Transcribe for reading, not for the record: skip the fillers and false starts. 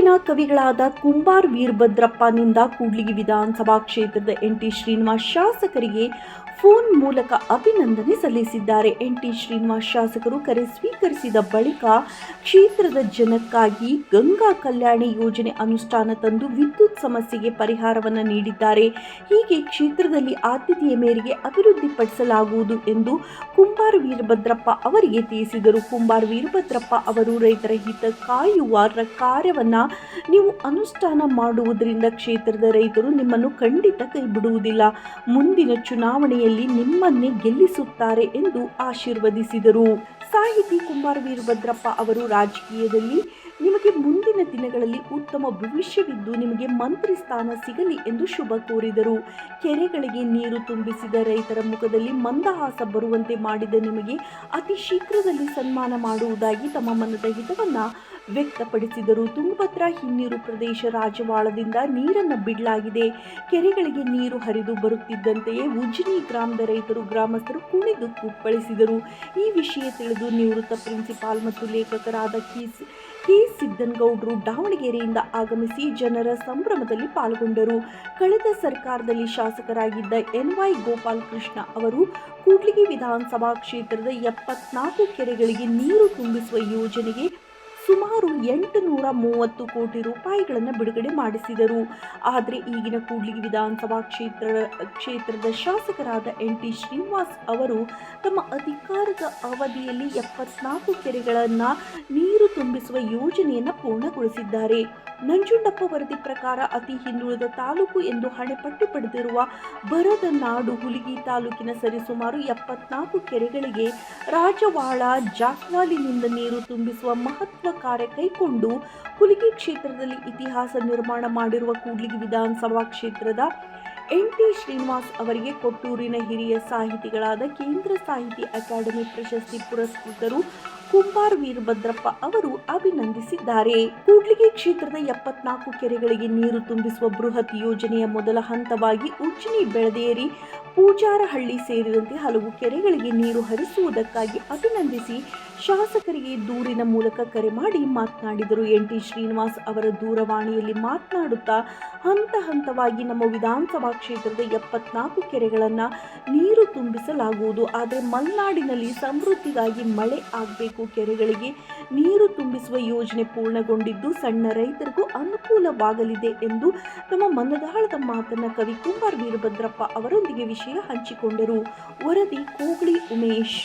ನಾಡಿನ ಕವಿಗಳಾದ ಕುಂಬಾರ್ ವೀರಭದ್ರಪ್ಪನಿಂದ ಕೂಡ್ಲಿಗಿ ವಿಧಾನಸಭಾ ಕ್ಷೇತ್ರದ ಎನ್.ಟಿ. ಶ್ರೀನಿವಾಸ್ ಶಾಸಕರಿಗೆ ಫೋನ್ ಮೂಲಕ ಅಭಿನಂದನೆ ಸಲ್ಲಿಸಿದ್ದಾರೆ. ಎನ್.ಟಿ. ಶ್ರೀನಿವಾಸ್ ಶಾಸಕರು ಕರೆ ಸ್ವೀಕರಿಸಿದ ಬಳಿಕ ಕ್ಷೇತ್ರದ ಜನಕ್ಕಾಗಿ ಗಂಗಾ ಕಲ್ಯಾಣಿ ಯೋಜನೆ ಅನುಷ್ಠಾನ ತಂದು ವಿದ್ಯುತ್ ಸಮಸ್ಯೆಗೆ ಪರಿಹಾರವನ್ನು ನೀಡಿದ್ದಾರೆ. ಹೀಗೆ ಕ್ಷೇತ್ರದಲ್ಲಿ ಆದ್ಯತೆಯ ಮೇರೆಗೆ ಅಭಿವೃದ್ಧಿಪಡಿಸಲಾಗುವುದು ಎಂದು ಕುಂಬಾರ್ ವೀರಭದ್ರಪ್ಪ ಅವರಿಗೆ ತಿಳಿಸಿದರು. ಕುಂಬಾರ್ ವೀರಭದ್ರಪ್ಪ ಅವರು ರೈತರ ಹಿತ ಕಾಯುವ ಕಾರ್ಯವನ್ನ ನೀವು ಅನುಷ್ಠಾನ ಮಾಡುವುದರಿಂದ ಕ್ಷೇತ್ರದ ರೈತರು ನಿಮ್ಮನ್ನು ಖಂಡಿತ ಕೈ ಬಿಡುವುದಿಲ್ಲ. ಮುಂದಿನ ಚುನಾವಣೆಯಲ್ಲಿ ನಿಮ್ಮನ್ನೇ ಗೆಲ್ಲಿಸುತ್ತಾರೆ ಎಂದು ಆಶೀರ್ವದಿಸಿದರು. ಸಾಹಿತಿ ಕುಂಬಾರ್ ವೀರಭದ್ರಪ್ಪ ಅವರು ರಾಜಕೀಯದಲ್ಲಿ ನಿಮಗೆ ಮುಂದಿನ ದಿನಗಳಲ್ಲಿ ಉತ್ತಮ ಭವಿಷ್ಯವಿದ್ದು ನಿಮಗೆ ಮಂತ್ರಿ ಸ್ಥಾನ ಸಿಗಲಿ ಎಂದು ಶುಭ ಕೋರಿದರು. ಕೆರೆಗಳಿಗೆ ನೀರು ತುಂಬಿಸಿದ ರೈತರ ಮುಖದಲ್ಲಿ ಮಂದಹಾಸ ಬರುವಂತೆ ಮಾಡಿದ ನಿಮಗೆ ಅತಿ ಶೀಘ್ರದಲ್ಲಿ ಸನ್ಮಾನ ಮಾಡುವುದಾಗಿ ತಮ್ಮ ಮನದ ಹಿತವನ್ನ ವ್ಯಕ್ತಪಡಿಸಿದರು. ತುಂಗಭದ್ರಾ ಹಿನ್ನೀರು ಪ್ರದೇಶ ರಾಜವಾಳದಿಂದ ನೀರನ್ನು ಬಿಡಲಾಗಿದೆ. ಕೆರೆಗಳಿಗೆ ನೀರು ಹರಿದು ಬರುತ್ತಿದ್ದಂತೆಯೇ ಉಜಿನಿ ಗ್ರಾಮದ ರೈತರು ಗ್ರಾಮಸ್ಥರು ಕುಣಿದು ಕುಪ್ಪಳಿಸಿದರು. ಈ ವಿಷಯ ತಿಳಿದು ನಿವೃತ್ತ ಪ್ರಿನ್ಸಿಪಾಲ್ ಮತ್ತು ಲೇಖಕರಾದ ಕೆ ಸಿದ್ದನಗೌಡರು ದಾವಣಗೆರೆಯಿಂದ ಆಗಮಿಸಿ ಜನರ ಸಂಭ್ರಮದಲ್ಲಿ ಪಾಲ್ಗೊಂಡರು. ಕಳೆದ ಸರ್ಕಾರದಲ್ಲಿ ಶಾಸಕರಾಗಿದ್ದ ಎನ್.ವೈ. ಗೋಪಾಲಕೃಷ್ಣ ಅವರು ಕೂಡ್ಲಿಗಿ ವಿಧಾನಸಭಾ ಕ್ಷೇತ್ರದ 74 ಕೆರೆಗಳಿಗೆ ನೀರು ತುಂಬಿಸುವ ಯೋಜನೆಗೆ ಸುಮಾರು 830 ಕೋಟಿ ರೂಪಾಯಿಗಳನ್ನು ಬಿಡುಗಡೆ ಮಾಡಿಸಿದರು. ಆದರೆ ಈಗಿನ ಕೂಡ್ಲಿಗಿ ವಿಧಾನಸಭಾ ಕ್ಷೇತ್ರದ ಶಾಸಕರಾದ ಎನ್.ಟಿ. ಶ್ರೀನಿವಾಸ್ ಅವರು ತಮ್ಮ ಅಧಿಕಾರದ ಅವಧಿಯಲ್ಲಿ 74 ಕೆರೆಗಳನ್ನು ನೀರು ತುಂಬಿಸುವ ಯೋಜನೆಯನ್ನು ಪೂರ್ಣಗೊಳಿಸಿದ್ದಾರೆ. ನಂಜುಂಡಪ್ಪ ವರದಿ ಪ್ರಕಾರ ಅತಿ ಹಿಂದುಳಿದ ತಾಲೂಕು ಎಂದು ಹಣೆಪಟ್ಟಿ ಪಡೆದಿರುವ ಬರದ ನಾಡು ಹುಲಿಗಿ ತಾಲೂಕಿನ ಸರಿಸುಮಾರು 74 ಕೆರೆಗಳಿಗೆ ರಾಜವಾಳ ಜಾಕ್ವಾಲಿನಿಂದ ನೀರು ತುಂಬಿಸುವ ಮಹತ್ವ ಕಾರ್ಯ ಕೈಗೊಂಡು ಹುಲಿಗಿ ಕ್ಷೇತ್ರದಲ್ಲಿ ಇತಿಹಾಸ ನಿರ್ಮಾಣ ಮಾಡಿರುವ ಕೂಡ್ಲಿಗಿ ವಿಧಾನಸಭಾ ಕ್ಷೇತ್ರದ ಎನ್.ಟಿ. ಶ್ರೀನಿವಾಸ್ ಅವರಿಗೆ ಕೊಟ್ಟೂರಿನ ಹಿರಿಯ ಸಾಹಿತಿಗಳಾದ ಕೇಂದ್ರ ಸಾಹಿತಿ ಅಕಾಡೆಮಿ ಪ್ರಶಸ್ತಿ ಪುರಸ್ಕೃತರು ಕುಂಬಾರ್ ವೀರಭದ್ರಪ್ಪ ಅವರು ಅಭಿನಂದಿಸಿದ್ದಾರೆ. ಕೂಡ್ಲಿಗಿ ಕ್ಷೇತ್ರದ 74 ಕೆರೆಗಳಿಗೆ ನೀರು ತುಂಬಿಸುವ ಬೃಹತ್ ಯೋಜನೆಯ ಮೊದಲ ಹಂತವಾಗಿ ಉಜ್ಜಿನಿ, ಬೆಳದೇರಿ, ಪೂಜಾರಹಳ್ಳಿ ಸೇರಿದಂತೆ ಹಲವು ಕೆರೆಗಳಿಗೆ ನೀರು ಹರಿಸುವುದಕ್ಕಾಗಿ ಅಭಿನಂದಿಸಿ ಶಾಸಕರಿಗೆ ದೂರಿನ ಮೂಲಕ ಕರೆ ಮಾಡಿ ಮಾತನಾಡಿದರು. ಎನ್.ಟಿ. ಶ್ರೀನಿವಾಸ್ ಅವರ ದೂರವಾಣಿಯಲ್ಲಿ ಮಾತನಾಡುತ್ತಾ ಹಂತ ಹಂತವಾಗಿ ನಮ್ಮ ವಿಧಾನಸಭಾ ಕ್ಷೇತ್ರದ 74 ಕೆರೆಗಳನ್ನು ನೀರು ತುಂಬಿಸಲಾಗುವುದು. ಆದರೆ ಮಲೆನಾಡಿನಲ್ಲಿ ಸಮೃದ್ಧಿಗಾಗಿ ಮಳೆ ಆಗಬೇಕು. ಕೆರೆಗಳಿಗೆ ನೀರು ತುಂಬಿಸುವ ಯೋಜನೆ ಪೂರ್ಣಗೊಂಡಿದ್ದು ಸಣ್ಣ ರೈತರಿಗೂ ಅನುಕೂಲವಾಗಲಿದೆ ಎಂದು ತಮ್ಮ ಮನದಾಳದ ಮಾತನ್ನ ಕವಿ ಕುಂಬಾರ್ ವೀರಭದ್ರಪ್ಪ ಅವರೊಂದಿಗೆ ವಿಷಯ ಹಂಚಿಕೊಂಡರು. ವರದಿ ಕೋಗ್ಲಿ ಉಮೇಶ್.